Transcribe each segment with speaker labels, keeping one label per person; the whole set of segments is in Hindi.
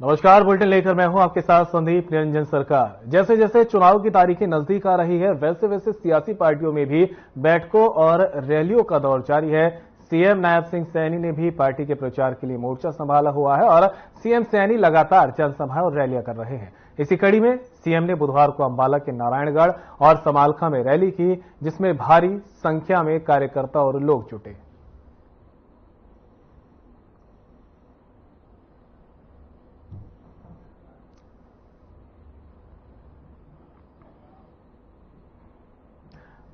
Speaker 1: नमस्कार, बुलेटिन लेकर मैं हूं आपके साथ संदीप निरंजन सरकार। जैसे जैसे चुनाव की तारीखें नजदीक आ रही है, वैसे वैसे सियासी पार्टियों में भी बैठकों और रैलियों का दौर जारी है। सीएम नायब सिंह सैनी ने भी पार्टी के प्रचार के लिए मोर्चा संभाला हुआ है और सीएम सैनी लगातार जनसभाएं और रैलियां कर रहे हैं। इसी कड़ी में सीएम ने बुधवार को अंबाला के नारायणगढ़ और समालखा में रैली की, जिसमें भारी संख्या में कार्यकर्ता और लोग जुटे।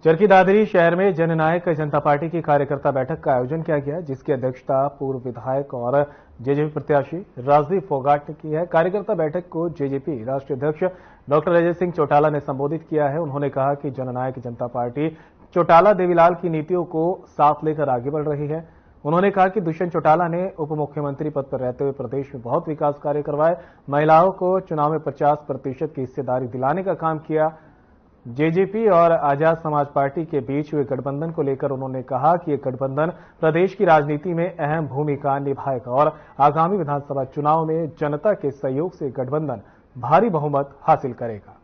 Speaker 1: चरखी दादरी शहर में जननायक जनता पार्टी की कार्यकर्ता बैठक का आयोजन किया गया, जिसकी अध्यक्षता पूर्व विधायक और जेजेपी प्रत्याशी राजदीप फोगाट ने की है। कार्यकर्ता बैठक को जेजेपी राष्ट्रीय अध्यक्ष डॉक्टर अजय सिंह चौटाला ने संबोधित किया है। उन्होंने कहा कि जननायक जनता पार्टी चौटाला देवीलाल की नीतियों को साथ लेकर आगे बढ़ रही है। उन्होंने कहा कि दुष्यंत चौटाला ने उप मुख्यमंत्री पद पर रहते हुए प्रदेश में बहुत विकास कार्य करवाए, महिलाओं को चुनाव में 50% की हिस्सेदारी दिलाने का काम किया। जेजेपी और आजाद समाज पार्टी के बीच हुए गठबंधन को लेकर उन्होंने कहा कि यह गठबंधन प्रदेश की राजनीति में अहम भूमिका निभाएगा और आगामी विधानसभा चुनाव में जनता के सहयोग से गठबंधन भारी बहुमत हासिल करेगा।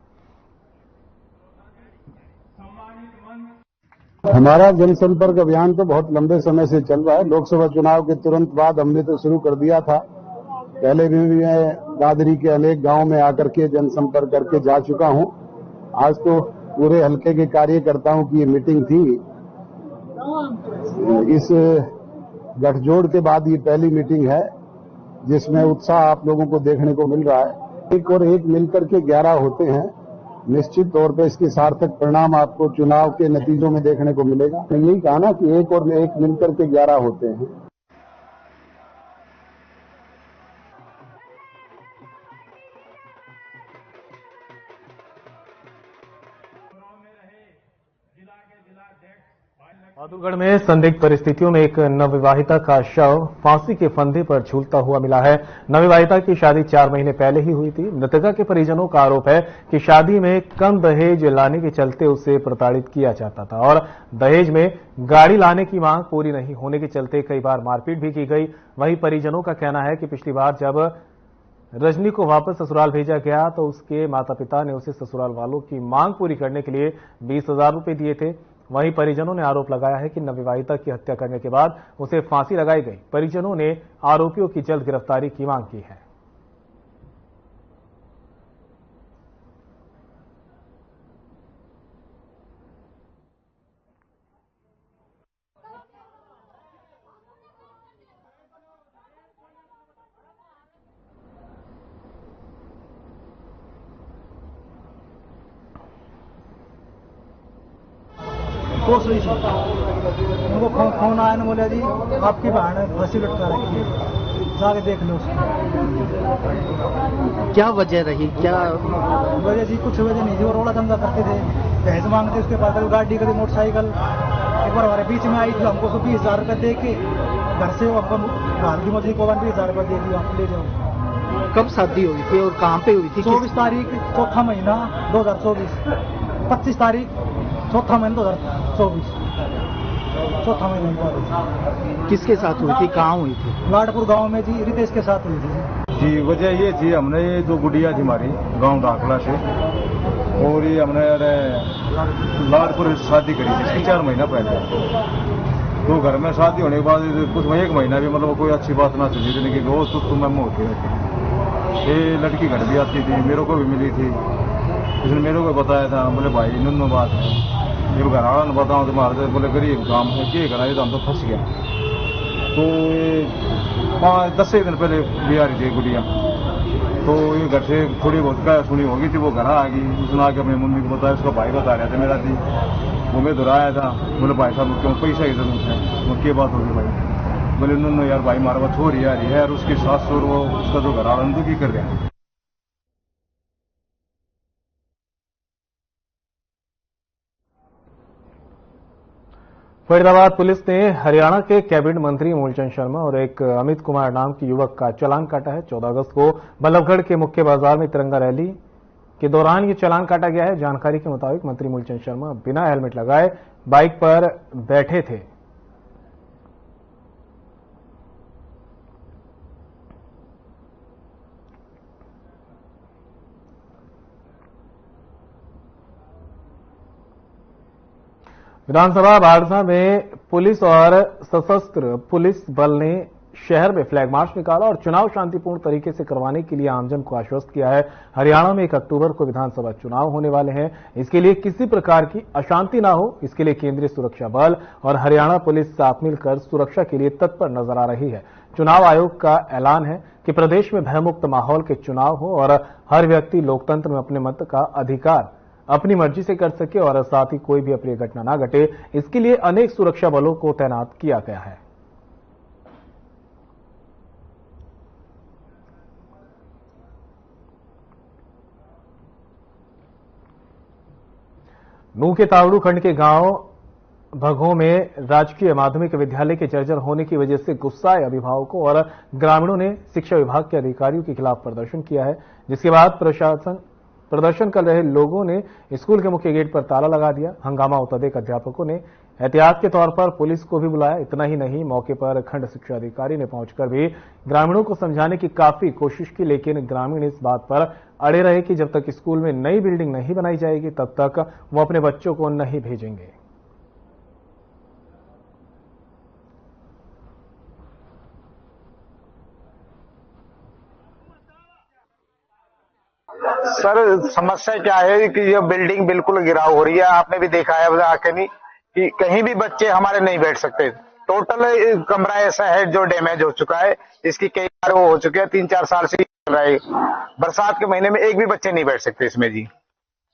Speaker 2: हमारा जनसंपर्क अभियान तो बहुत लंबे समय से चल रहा है। लोकसभा चुनाव के तुरंत बाद हमने तो शुरू कर दिया था। पहले भी मैं दादरी के अनेक गांव में आकर के जनसंपर्क करके जा चुका हूं। आज तो पूरे हल्के के कार्यकर्ताओं की मीटिंग थी। इस गठजोड़ के बाद ये पहली मीटिंग है जिसमें उत्साह आप लोगों को देखने को मिल रहा है। एक और एक मिलकर के 11 होते हैं। निश्चित तौर पर इसके सार्थक परिणाम आपको चुनाव के नतीजों में देखने को मिलेगा। मैं यही कहा ना कि एक और एक मिलकर के 11 होते हैं।
Speaker 1: बहादुरगढ़ में संदिग्ध परिस्थितियों में एक नवविवाहिता का शव फांसी के फंदे पर झूलता हुआ मिला है। नवविवाहिता की शादी 4 महीने पहले ही हुई थी। मृतका के परिजनों का आरोप है कि शादी में कम दहेज लाने के चलते उसे प्रताड़ित किया जाता था और दहेज में गाड़ी लाने की मांग पूरी नहीं होने के चलते कई बार मारपीट भी की गई। वहीं परिजनों का कहना है कि पिछली बार जब रजनी को वापस ससुराल भेजा गया तो उसके माता पिता ने उसे ससुराल वालों की मांग पूरी करने के लिए 20,000 रुपए दिए थे। वहीं परिजनों ने आरोप लगाया है कि नवविवाहिता की हत्या करने के बाद उसे फांसी लगाई गई। परिजनों ने आरोपियों की जल्द गिरफ्तारी की मांग की है।
Speaker 3: उनको फोन आया ना, बोला जी आपकी बहन फांसी लटका रखी है, जाके देख लो उसको।
Speaker 4: क्या वजह रही? क्या
Speaker 3: वजह जी? कुछ वजह नहीं थी। वो रोड़ा धंधा करते थे, दहेज मांगते, उसके बाद गाड़ी कभी मोटरसाइकिल। एक बार हमारे बीच में आई थी, हमको 20,000 रुपये दे के घर से हमको हाल की मर्जी को 20,000 रुपये दे दिया, आप ले जाओ।
Speaker 4: कब शादी हुई थी और कहाँ पे हुई थी?
Speaker 3: 24 तारीख चौथा महीना 2024, 25 तारीख चौथा महीना 2024, चौथा महीना।
Speaker 4: किसके साथ हुई थी? कहाँ हुई थी?
Speaker 3: लाडपुर गांव में जी, रितेश के साथ हुई थी
Speaker 2: जी। वजह ये थी, हमने ये जो गुड़िया थी हमारी गांव दाखला से, और ये हमने लाडपुर शादी करी थी इसकी 4 महीना पहले। तो घर में शादी होने के बाद कुछ 1 महीना भी मतलब कोई अच्छी बात ना चली, जितने की वो तो मैं होती रहती। ये लड़की घर भी आती थी, मेरे को भी मिली थी। इसने मेरे को बताया था, बोले भाई इन बात है, जब घर वाला ने बताऊँ तो मारते, बोले गरीब काम है, क्या करा, तो हम तो फंस गया। तो ये 10 दिन पहले भी आ रही थी गुड़िया। तो ये घर से थोड़ी बहुत क्या सुनी होगी थी, वो घर आ गई। उसने आके अपनी मम्मी को बताया, उसका भाई बता रहा था मेरा थी, वो मैं दोहराया था। बोले भाई साहब क्यों, पैसा की जरूरत है। वो क्या बात होगी भाई? बोले नो यार भाई हमारे पास छोरी आ रही है और उसकी सास और वो उसका जो घर वाला दुखी कर रहे हैं।
Speaker 1: फरीदाबाद पुलिस ने हरियाणा के कैबिनेट मंत्री मूलचंद शर्मा और एक अमित कुमार नाम के युवक का चालान काटा है। 14 अगस्त को बल्लभगढ़ के मुख्य बाजार में तिरंगा रैली के दौरान ये चालान काटा गया है। जानकारी के मुताबिक मंत्री मूलचंद शर्मा बिना हेलमेट लगाए बाइक पर बैठे थे। विधानसभा बाड़सा में पुलिस और सशस्त्र पुलिस बल ने शहर में फ्लैग मार्च निकाला और चुनाव शांतिपूर्ण तरीके से करवाने के लिए आमजन को आश्वस्त किया है। हरियाणा में 1 अक्टूबर को विधानसभा चुनाव होने वाले हैं। इसके लिए किसी प्रकार की अशांति ना हो, इसके लिए केंद्रीय सुरक्षा बल और हरियाणा पुलिस साथ मिलकर सुरक्षा के लिए तत्पर नजर आ रही है। चुनाव आयोग का ऐलान है कि प्रदेश में भयमुक्त माहौल के चुनाव हो और हर व्यक्ति लोकतंत्र में अपने मत का अधिकार अपनी मर्जी से कर सके और साथ ही कोई भी अप्रिय घटना ना घटे, इसके लिए अनेक सुरक्षा बलों को तैनात किया गया है। नूह के तावड़ू खंड के गांव भगों में राजकीय माध्यमिक विद्यालय के जर्जर होने की वजह से गुस्साए अभिभावकों और ग्रामीणों ने शिक्षा विभाग के अधिकारियों के खिलाफ प्रदर्शन किया है, जिसके बाद प्रदर्शन कर रहे लोगों ने स्कूल के मुख्य गेट पर ताला लगा दिया। हंगामा उतरते अध्यापकों ने एहतियात के तौर पर पुलिस को भी बुलाया। इतना ही नहीं, मौके पर खंड शिक्षा अधिकारी ने पहुंचकर भी ग्रामीणों को समझाने की काफी कोशिश की, लेकिन ग्रामीण इस बात पर अड़े रहे कि जब तक स्कूल में नई बिल्डिंग नहीं बनाई जाएगी तब तक वो अपने बच्चों को नहीं भेजेंगे।
Speaker 5: सर, समस्या क्या है कि ये बिल्डिंग बिल्कुल गिराव हो रही है। आपने भी देखा है आके नहीं कि कहीं भी बच्चे हमारे नहीं बैठ सकते। टोटल कमरा ऐसा है जो डैमेज हो चुका है। इसकी कई बार वो हो चुके हैं, 3-4 साल से चल रहा है। बरसात के महीने में एक भी बच्चे नहीं बैठ सकते इसमें जी।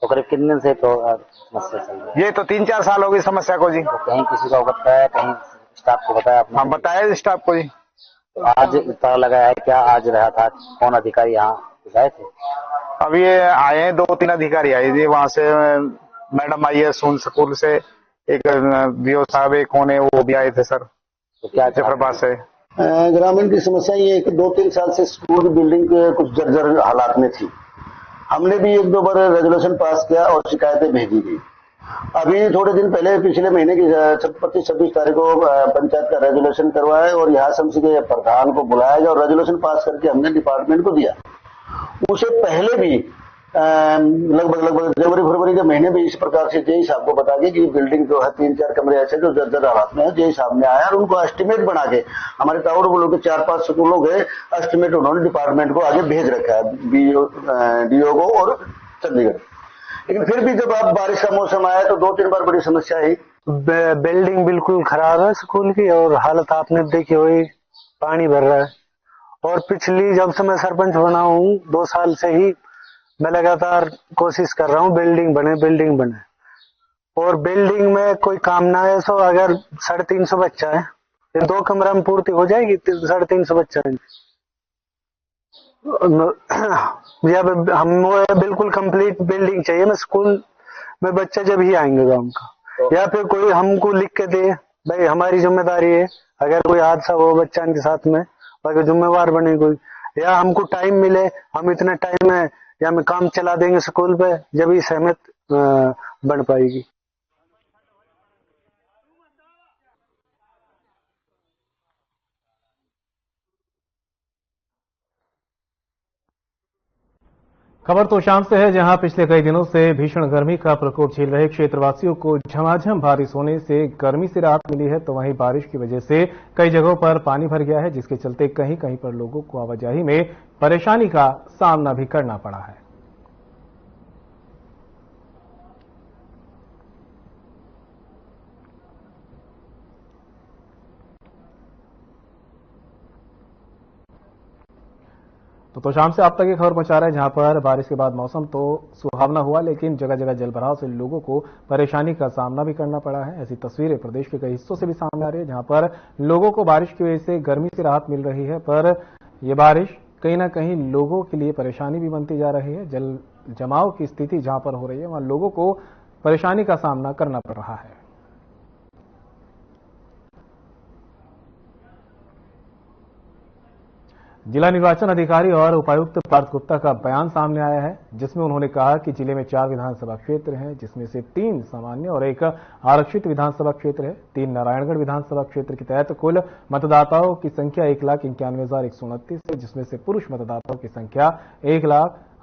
Speaker 6: तो करीब कितने दिन से समस्या चल रही है?
Speaker 5: ये तो 3-4 साल हो गई समस्या को जी।
Speaker 6: तो कहीं किसी को बताया, कहीं स्टाफ को बताया आपने?
Speaker 5: हाँ, बताया स्टाफ को जी।
Speaker 6: तो आज पता लगाया है क्या आज रहा था? कौन अधिकारी यहाँ गए थे?
Speaker 5: अब ये आए हैं, 2-3 अधिकारी आए जी। वहां से मैडम आई है सोन स्कूल से, एक बीओ साहब एक कौन है वो भी आए थे सर।
Speaker 6: तो क्या
Speaker 5: जफराबाद से
Speaker 7: ग्रामीण की समस्या ये है कि 2-3 साल से स्कूल की बिल्डिंग के कुछ जर्जर हालात में थी। हमने भी 1-2 बार रेजोल्यूशन पास किया और शिकायतें भेजी गई। अभी थोड़े दिन पहले पिछले महीने की 25-26 तारीख को पंचायत का रेजोल्यूशन करवाया और यहाँ समझ के प्रधान को बुलाया गया और रेजोल्यूशन पास करके हमने डिपार्टमेंट को दिया। उससे पहले भी लगभग जनवरी-फरवरी के महीने में इस प्रकार से जेई साहब को बता के कि बिल्डिंग जो है 3-4 कमरे ऐसे जो जर्जर हालात में है, जेई साहब ने आया और उनको एस्टिमेट बना के हमारे तावड़ बोलो के 4-5 स्कूलों के एस्टिमेट उन्होंने डिपार्टमेंट को आगे भेज रखा है, डीओ को और चंडीगढ़। लेकिन फिर भी जब अब बारिश का मौसम आया तो 2-3 बार बड़ी समस्या आई।
Speaker 8: बिल्डिंग बिल्कुल खराब है स्कूल की और हालत आपने देखी हुई, पानी भर रहा है। और पिछली जब से मैं सरपंच बना हूँ 2 साल से ही मैं लगातार कोशिश कर रहा हूँ बिल्डिंग बने। और बिल्डिंग में कोई काम ना है सो अगर 350 बच्चा है, 2 कमरा में पूर्ति हो जाएगी 350 बच्चा है। हम बिल्कुल कंप्लीट बिल्डिंग चाहिए। मैं स्कूल में बच्चे जब ही आएंगे गाँव का, या फिर कोई हमको लिख के दे भाई हमारी जिम्मेदारी है, अगर कोई हादसा हो बच्चा के साथ में अगर जिम्मेवार बने कोई, या हमको टाइम मिले, हम इतने टाइम में या हम काम चला देंगे स्कूल पे, जब ही सहमत बन पाएगी।
Speaker 1: खबर तो शाम से है, जहां पिछले कई दिनों से भीषण गर्मी का प्रकोप झेल रहे क्षेत्रवासियों को झमाझम बारिश होने से गर्मी से राहत मिली है, तो वहीं बारिश की वजह से कई जगहों पर पानी भर गया है, जिसके चलते कहीं कहीं पर लोगों को आवाजाही में परेशानी का सामना भी करना पड़ा है। तो शाम से आप तक ये खबर पहुंचा रहे हैं, जहां पर बारिश के बाद मौसम तो सुहावना हुआ, लेकिन जगह जगह जलभराव से लोगों को परेशानी का सामना भी करना पड़ा है। ऐसी तस्वीरें प्रदेश के कई हिस्सों से भी सामने आ रही है, जहां पर लोगों को बारिश की वजह से गर्मी से राहत मिल रही है, पर यह बारिश कहीं ना कहीं लोगों के लिए परेशानी भी बनती जा रही है। जल जमाव की स्थिति जहां पर हो रही है, वहां लोगों को परेशानी का सामना करना पड़ रहा है। जिला निर्वाचन अधिकारी और उपायुक्त पार्थ गुप्ता का बयान सामने आया है, जिसमें उन्होंने कहा कि जिले में 4 विधानसभा क्षेत्र हैं, जिसमें से 3 सामान्य और 1 आरक्षित विधानसभा क्षेत्र है। 3 नारायणगढ़ विधानसभा क्षेत्र के तहत कुल मतदाताओं की संख्या 1,91,129 है, जिसमें से पुरुष मतदाताओं की संख्या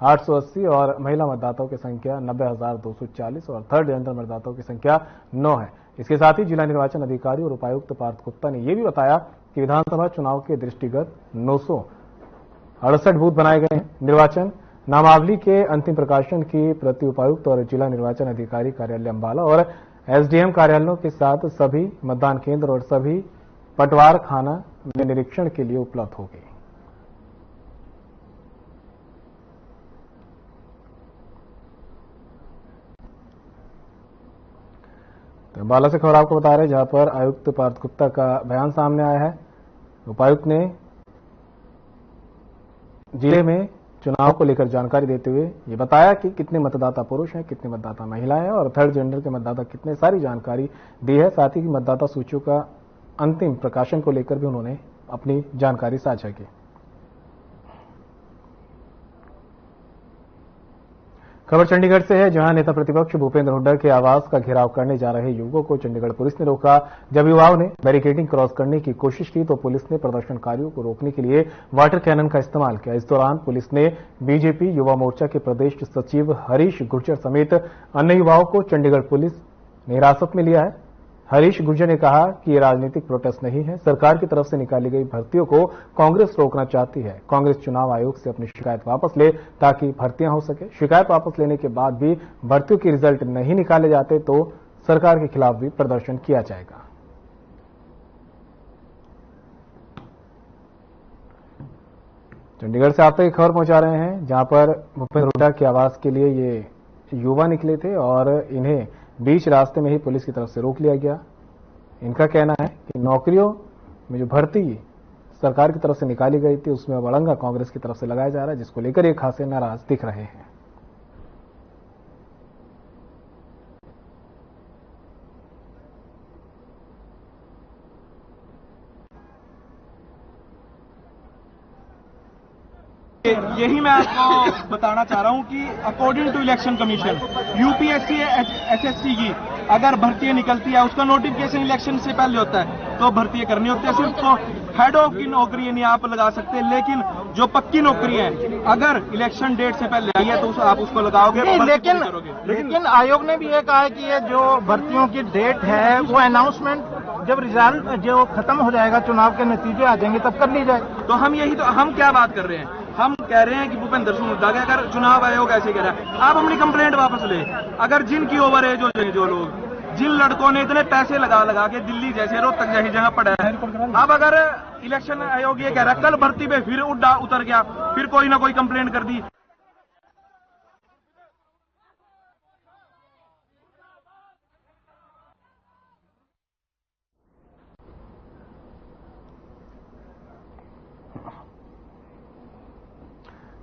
Speaker 1: 880 और महिला मतदाताओं की संख्या 90,240 और थर्ड जेंडर मतदाताओं की संख्या 9 है। इसके साथ ही जिला निर्वाचन अधिकारी और उपायुक्त पार्थ गुप्ता ने यह भी बताया कि विधानसभा चुनाव के दृष्टिगत 968 बूथ बनाए गए हैं। निर्वाचन नामावली के अंतिम प्रकाशन की प्रति उपायुक्त और जिला निर्वाचन अधिकारी कार्यालय अंबाला और एसडीएम कार्यालयों के साथ सभी मतदान केंद्र और सभी पटवार खाना में निरीक्षण के लिए उपलब्ध होगी। तो अंबाला से खबर आपको बता रहे हैं, जहां पर आयुक्त पार्थ गुप्ता का बयान सामने आया है। उपायुक्त ने जिले में चुनाव को लेकर जानकारी देते हुए ये बताया कि कितने मतदाता पुरुष हैं, कितने मतदाता महिलाएं हैं और थर्ड जेंडर के मतदाता कितने, सारी जानकारी दी है। साथ ही मतदाता सूचियों का अंतिम प्रकाशन को लेकर भी उन्होंने अपनी जानकारी साझा की। खबर चंडीगढ़ से है, जहां नेता प्रतिपक्ष भूपेंद्र हुड्डा के आवास का घेराव करने जा रहे युवकों को चंडीगढ़ पुलिस ने रोका। जब युवाओं ने बैरिकेडिंग क्रॉस करने की कोशिश की तो पुलिस ने प्रदर्शनकारियों को रोकने के लिए वाटर कैनन का इस्तेमाल किया। इस दौरान पुलिस ने बीजेपी युवा मोर्चा के प्रदेश सचिव हरीश गुर्जर समेत अन्य युवाओं को चंडीगढ़ पुलिस ने हिरासत में लिया है। हरीश गुर्जर ने कहा कि ये राजनीतिक प्रोटेस्ट नहीं है, सरकार की तरफ से निकाली गई भर्तियों को कांग्रेस रोकना चाहती है। कांग्रेस चुनाव आयोग से अपनी शिकायत वापस ले ताकि भर्तियां हो सके। शिकायत वापस लेने के बाद भी भर्तियों के रिजल्ट नहीं निकाले जाते तो सरकार के खिलाफ भी प्रदर्शन किया जाएगा। चंडीगढ़ से आप तक एक खबर पहुंचा रहे हैं, जहां पर भूपेंद्र हुड्डा के आवास के लिए ये युवा निकले थे और इन्हें बीच रास्ते में ही पुलिस की तरफ से रोक लिया गया। इनका कहना है कि नौकरियों में जो भर्ती सरकार की तरफ से निकाली गई थी उसमें बड़ंगा कांग्रेस की तरफ से लगाया जा रहा है, जिसको लेकर ये खासे नाराज दिख रहे हैं।
Speaker 9: यही मैं आपको बताना चाह रहा हूं कि according to election commission UPSC SSC की अगर भर्तियां निकलती है उसका नोटिफिकेशन इलेक्शन से पहले होता है तो भर्तियां करनी होती है। सिर्फ तो हेड ऑफ की नौकरी नहीं आप लगा सकते, लेकिन जो पक्की नौकरी है अगर इलेक्शन डेट से पहले आई है तो आप उसको लगाओगे।
Speaker 3: लेकिन आयोग ने भी ये कहा है कि ये जो भर्तियों की डेट है वो अनाउंसमेंट जब रिजल्ट जो खत्म हो जाएगा, चुनाव के नतीजे आ जाएंगे तब कर ली जाए।
Speaker 9: तो हम क्या बात कर रहे हैं, हम कह रहे हैं कि भूपेंद्र सिंह हुड्डा के अगर चुनाव आयोग ऐसे कह रहा है, आप अपनी कंप्लेंट वापस ले। अगर जिनकी ओवर एज हो जाए, जो लोग जिन लड़कों ने इतने पैसे लगा के दिल्ली जैसे रोहतक जैसी जगह पड़ा है, अब अगर इलेक्शन आयोग ये कह रहा है कल भर्ती पे फिर हुड्डा उतर गया, फिर कोई ना कोई कंप्लेंट कर दी।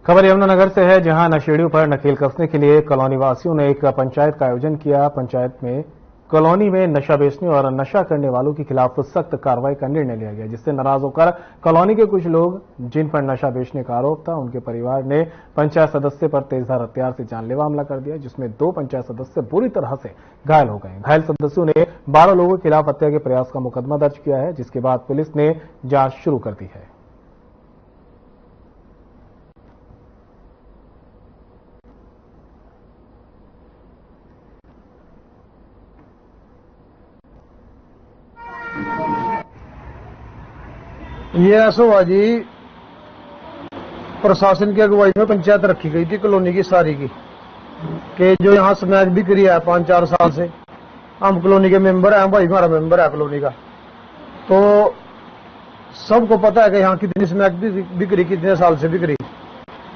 Speaker 1: खबर यमुनानगर से है, जहां नशेड़ियों पर नकेल कसने के लिए कॉलोनी वासियों ने एक पंचायत का आयोजन किया। पंचायत में कॉलोनी में नशा बेचने और नशा करने वालों के खिलाफ सख्त कार्रवाई का निर्णय लिया गया, जिससे नाराज होकर कॉलोनी के कुछ लोग जिन पर नशा बेचने का आरोप था उनके परिवार ने पंचायत सदस्य पर तेजधार हथियार से जानलेवा हमला कर दिया, जिसमें 2 पंचायत सदस्य बुरी तरह से घायल हो गए। घायल सदस्यों ने 12 लोगों के खिलाफ हत्या के प्रयास का मुकदमा दर्ज किया है, जिसके बाद पुलिस ने जांच शुरू कर दी है।
Speaker 8: ये ऐसा हुआ जी, प्रशासन की अगुवाई में पंचायत रखी गई थी कॉलोनी की सारी की, कि जो यहाँ स्मैक बिक रही है 5-4 साल से। हम कॉलोनी के मेंबर हैं, भाई हमारा मेंबर है कॉलोनी का, तो सबको पता है कि यहाँ कितनी स्मैक बिक रही, कितने साल से बिक रही।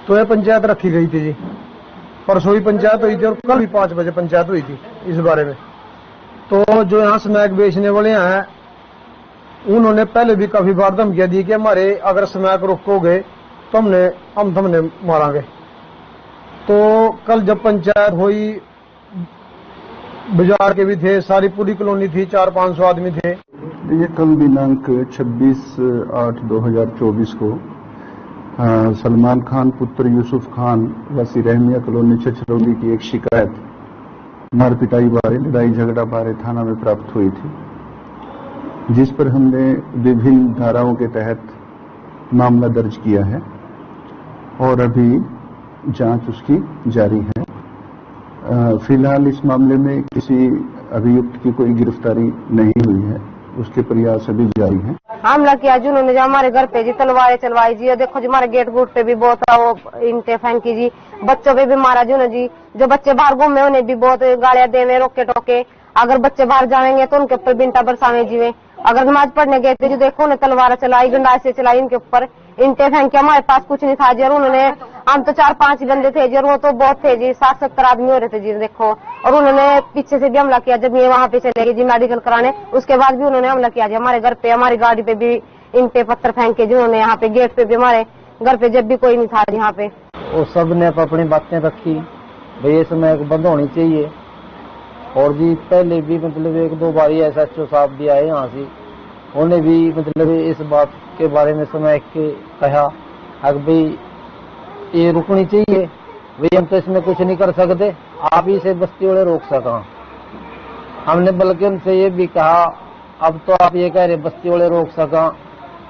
Speaker 8: तो ये पंचायत रखी गई थी जी। परसों ही पंचायत हुई थी और कल भी 5 बजे पंचायत हुई थी इस बारे में। तो जो यहाँ स्मैक बेचने वाले हैं उन्होंने पहले भी काफी बार धमकियां दी कि हमारे अगर स्मैक रोकोगे तो हम तुमने मारांगे। तो कल जब पंचायत हुई, बाजार के भी थे, सारी पूरी कॉलोनी थी, 400-500 आदमी थे।
Speaker 10: ये कल दिनांक 26/8/2024 को सलमान खान पुत्र यूसुफ खान वासी रहमिया कॉलोनी छछरौली की एक शिकायत मारपिटाई बारे, लड़ाई झगड़ा बारे थाना में प्राप्त हुई थी, जिस पर हमने विभिन्न धाराओं के तहत मामला दर्ज किया है और अभी जांच उसकी जारी है। फिलहाल इस मामले में किसी अभियुक्त की कोई गिरफ्तारी नहीं हुई है, उसके प्रयास अभी जारी हैं।
Speaker 11: हमला किया जिन्होंने जो हमारे घर पे जी तलवारें चलवाई जी, देखो जी हमारे गेट गुट पे भी बहुत वो इंटे फेंकी जी, बच्चों पे भी मारा जिन्होंने जी, जो बच्चे बाहर घूमे उन्हें भी बहुत गालियां देवे रोके टोके, अगर बच्चे बाहर जाएंगे तो उनके ऊपर बिंटा बरसावे जीवे, अगर नमाज पढ़ने गए थे जी देखो उन्हें तलवार चलाई गंडासे चलाई, इनके ऊपर इंटे फेंके, हमारे पास कुछ नहीं था जी, और उन्होंने हम तो 4-5 बंदे थे जी, और वो तो बहुत थे जी, 60-70 आदमी हो रहे थे जी देखो, और उन्होंने पीछे से भी हमला किया जब ये वहाँ पे चले गए जी मेडिकल कराने, उसके बाद भी उन्होंने हमला किया जी हमारे घर पे, हमारी गाड़ी पे भी इंटे पत्थर फेंके जी उन्होंने, यहाँ पे गेट पे भी, हमारे घर पे जब भी कोई नहीं था यहाँ पे।
Speaker 12: और सब ने अपनी बातें रखी भाई इस समय बंद होनी चाहिए, और जी पहले भी मतलब 1-2 बार SHO साहब भी आए यहाँ से, उन्हें भी मतलब इस बात के बारे में समय के कहा कि भाई ये रुकनी चाहिए, भाई हम तो इसमें कुछ नहीं कर सकते, आप ही से बस्ती वाले रोक सका। हमने बल्कि उनसे ये भी कहा अब तो आप ये कह रहे बस्ती वाले रोक सका,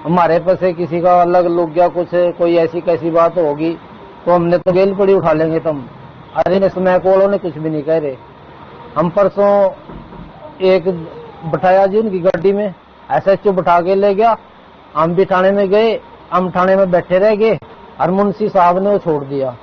Speaker 12: हमारे पास से किसी का अलग लोग गया कुछ कोई ऐसी कैसी बात होगी तो हमने तो गेल पड़ी उठा लेंगे तुम। अरे इसमें कोलों ने कुछ भी नहीं कह रहे। हम परसों एक बिठाया जी उनकी गाड़ी में, SHO बिठा के ले गया, हम भी थाने में गए, हम थाने में बैठे रह गए और मुंशी साहब ने वो छोड़ दिया।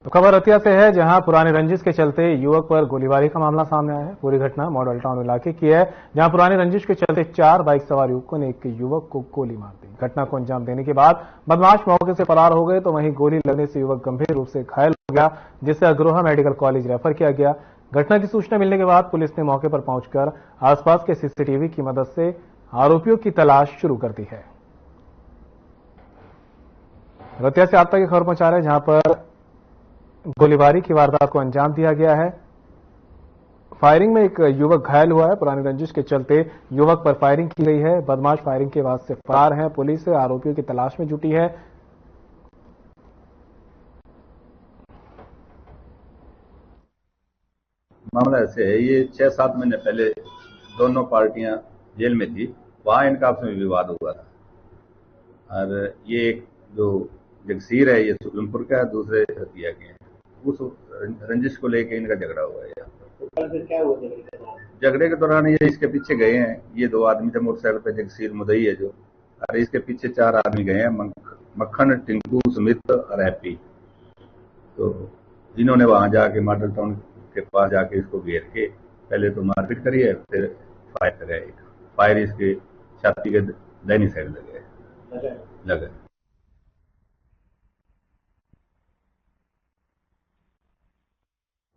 Speaker 1: तो खबर रतिया से है, जहां पुरानी रंजिश के चलते युवक पर गोलीबारी का मामला सामने आया है। पूरी घटना मॉडल टाउन इलाके की है, जहां पुरानी रंजिश के चलते 4 बाइक सवार युवकों ने एक युवक को गोली मार दी। घटना को अंजाम देने के बाद बदमाश मौके से फरार हो गए, तो वहीं गोली लगने से युवक गंभीर रूप से घायल हो गया, जिसे अग्रोहा मेडिकल कॉलेज रेफर किया गया। घटना की सूचना मिलने के बाद पुलिस ने मौके पर पहुंचकर आसपास के CCTV की मदद से आरोपियों की तलाश शुरू कर दी है। रतिया से आप तक खबर पहुंचा रहे हैं, जहां पर गोलीबारी की वारदात को अंजाम दिया गया है। फायरिंग में एक युवक घायल हुआ है। पुरानी रंजिश के चलते युवक पर फायरिंग की गई है। बदमाश फायरिंग के बाद से फरार हैं। पुलिस आरोपियों की तलाश में जुटी है।
Speaker 13: मामला ऐसे है, ये 6-7 महीने पहले दोनों पार्टियां जेल में थी, वहां इनका आपस में विवाद हुआ था, और ये एक जो जगसीर है ये सुखमपुर का है, दूसरे रतिया के हैं। उस रंजिश को लेके इनका झगड़ा हुआ है। यहाँ क्या हुआ झगड़े के दौरान ये इसके पीछे गए हैं, ये 2 आदमी थे मोटरसाइकिल पे, जगसीर मुदई है जो, और इसके पीछे 4 आदमी गए हैं, मक्खन, टिंकू, सुमित और हैप्पी। तो इन्होंने वहां जाके मॉडल टाउन के पास जाके इसको घेर के पहले तो मारपीट करी है, फिर फायर कराया। फायर इसके छाती के दाहिनी साइड लगे।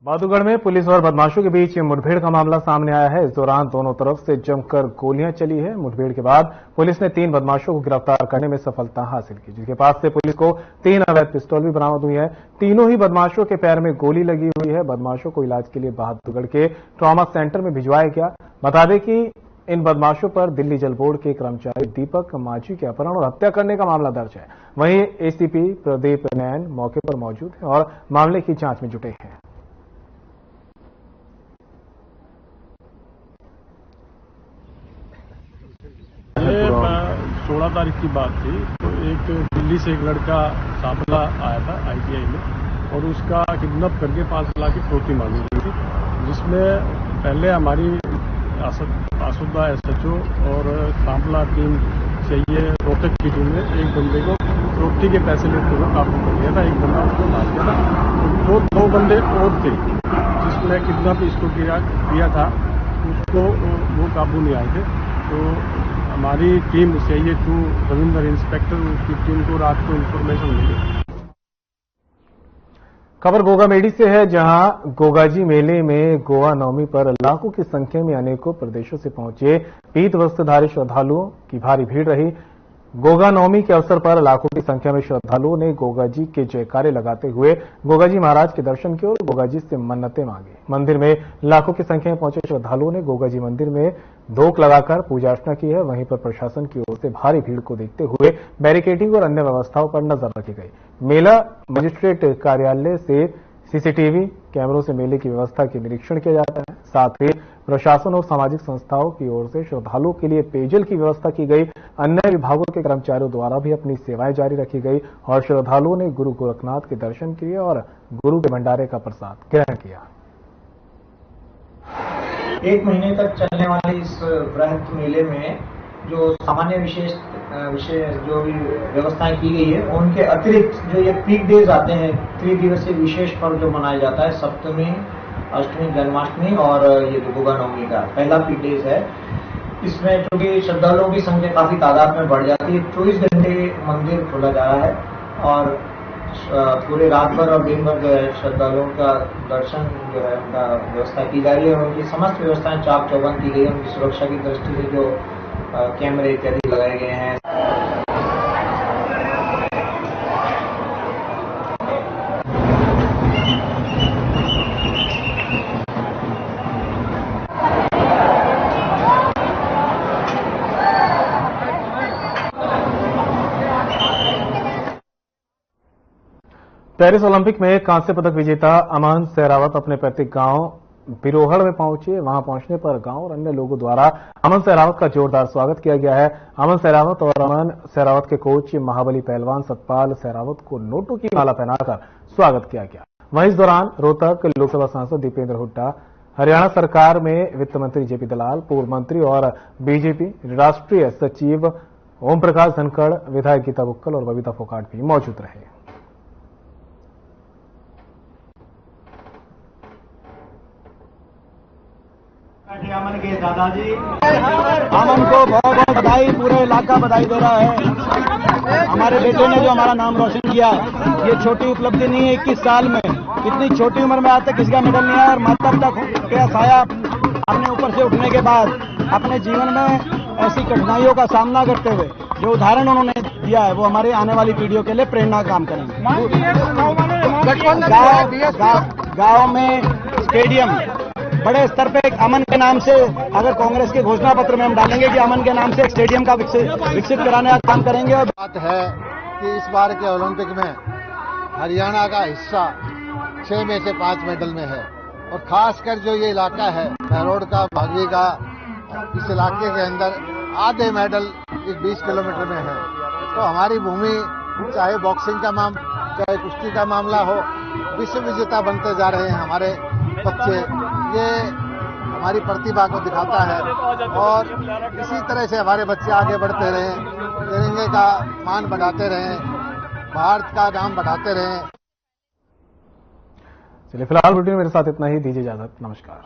Speaker 1: बादूगढ़ में पुलिस और बदमाशों के बीच मुठभेड़ का मामला सामने आया है। इस दौरान दोनों तरफ से जमकर गोलियां चली है। मुठभेड़ के बाद पुलिस ने 3 बदमाशों को गिरफ्तार करने में सफलता हासिल की, जिसके पास से पुलिस को 3 अवैध पिस्तौल भी बरामद हुई है। तीनों ही बदमाशों के पैर में गोली लगी हुई है। बदमाशों को इलाज के लिए बहादुरगढ़ के ट्रॉमा सेंटर में भिजवाया गया। बता दें कि इन बदमाशों पर दिल्ली जल बोर्ड के कर्मचारी दीपक माझी के अपहरण और हत्या करने का मामला दर्ज है। वहीं ACP प्रदीप नैन मौके पर मौजूद है और मामले की जांच में जुटे हैं।
Speaker 14: ये 16 तारीख की बात थी, तो एक दिल्ली से एक लड़का सांपला आया था ITI में, और उसका किडनैप करके 5 लाख की फिरौती मांगी गई थी, जिसमें पहले हमारी आसुदा SHO और सांपला टीम चाहिए रोहतक की टीम ने एक बंदे को फिरौती के पैसे लेते हुए काबू कर लिया था। एक बंदा उसको मार दिया था। तो 2 बंदे और थे जिसने किडनैप इसको किया था, उसको वो काबू नहीं आए थे। तो हमारी टीम चाहिए 2 रविंदर इंस्पेक्टर, उसकी टीम को रात को इंफॉर्मेशन मिली।
Speaker 1: खबर गोगामेडी से है, जहां गोगाजी मेले में गोवा नवमी पर लाखों की संख्या में अनेकों प्रदेशों से पहुंचे पीत वस्त्रधारी श्रद्धालुओं की भारी भीड़ रही। गोगा नवमी के अवसर पर लाखों की संख्या में श्रद्धालुओं ने गोगाजी के जयकारे लगाते हुए गोगाजी महाराज के दर्शन किए और गोगाजी से मन्नतें मांगी। मंदिर में लाखों की संख्या में पहुंचे श्रद्धालुओं ने गोगाजी मंदिर में धोख लगाकर पूजा अर्चना की है। वहीं पर प्रशासन की ओर से भारी भीड़ को देखते हुए बैरिकेडिंग और अन्य व्यवस्थाओं पर नजर रखी गई। मेला मजिस्ट्रेट कार्यालय से CCTV कैमरों से मेले की व्यवस्था की निरीक्षण किया जाता है। साथ ही प्रशासन और सामाजिक संस्थाओं की ओर से श्रद्धालुओं के लिए पेयजल की व्यवस्था की गई। अन्य विभागों के कर्मचारियों द्वारा भी अपनी सेवाएं जारी रखी गई और श्रद्धालुओं ने गुरु गोरखनाथ के दर्शन किए और गुरु के भंडारे का प्रसाद ग्रहण किया।
Speaker 15: 1 महीने तक चलने वाले इस बृहद मेले में जो सामान्य विशेष जो भी व्यवस्थाएं की गई है, उनके अतिरिक्त जो ये पीक डेज आते हैं, 3 दिवसीय विशेष पर्व जो मनाया जाता है, सप्तमी, अष्टमी, जन्माष्टमी और ये जो गुगा नवमी का पहला पीक डेज है, इसमें चूंकि श्रद्धालुओं की संख्या काफी तादाद में बढ़ जाती है, 24 घंटे मंदिर खोला जा रहा है और पूरे रात भर और दिन भर जो है श्रद्धालुओं का दर्शन जो है उनका व्यवस्था की जा रही है और उनकी समस्त व्यवस्थाएं चाक चौबंद की गई है। उनकी सुरक्षा की दृष्टि से जो कैमरे इत्यादि लगाए गए हैं।
Speaker 1: पेरिस ओलंपिक में कांस्य पदक विजेता अमन सहरावत अपने पैतृक गांव बिरोहड़ में पहुंचे। वहां पहुंचने पर गांव और अन्य लोगों द्वारा अमन सहरावत का जोरदार स्वागत किया गया है। अमन सहरावत और अमन सहरावत के कोच महाबली पहलवान सतपाल सहरावत को नोटों की माला पहनाकर स्वागत किया गया। वहीं इस दौरान रोहतक लोकसभा सांसद दीपेंद्र हुड्डा, हरियाणा सरकार में वित्त मंत्री जेपी दलाल, पूर्व मंत्री और बीजेपी राष्ट्रीय सचिव ओम प्रकाश धनखड़, विधायक गीता बुक्कल और बबीता फोगाट भी मौजूद रहे।
Speaker 3: अमन के दादाजी, अमन को बहुत बहुत बधाई, पूरे इलाका बधाई दे रहा है। हमारे बेटे ने जो हमारा नाम रोशन किया, ये छोटी उपलब्धि नहीं है। 21 साल में इतनी छोटी उम्र में आज तक किसी का मेडल नहीं आया और माता पिता का साया अपने ऊपर से उठने के बाद अपने जीवन में ऐसी कठिनाइयों का सामना करते हुए जो उदाहरण उन्होंने दिया है, वो हमारे आने वाली पीढ़ियों के लिए प्रेरणा का काम करेंगे। गाँव में स्टेडियम बड़े स्तर पे अमन के नाम से, अगर कांग्रेस के घोषणा पत्र में हम डालेंगे कि अमन के नाम से एक स्टेडियम का विकसित कराने का काम करेंगे। और
Speaker 16: बात है कि इस बार के ओलंपिक में हरियाणा का हिस्सा 6 में से 5 मेडल में है और खासकर जो ये इलाका है महरोड का, भागवी का, इस इलाके के अंदर आधे मेडल इस 20 किलोमीटर में है। तो हमारी भूमि चाहे बॉक्सिंग का चाहे कुश्ती का मामला हो, विश्व विजेता बनते जा रहे हैं हमारे बच्चे। ये हमारी प्रतिभा को दिखाता है और इसी तरह से हमारे बच्चे आगे बढ़ते रहें, तिरंगे का मान बढ़ाते रहें, भारत का नाम बढ़ाते रहें।
Speaker 1: चलिए फिलहाल बुलेटिन मेरे साथ इतना ही, दीजिए इजाजत, नमस्कार।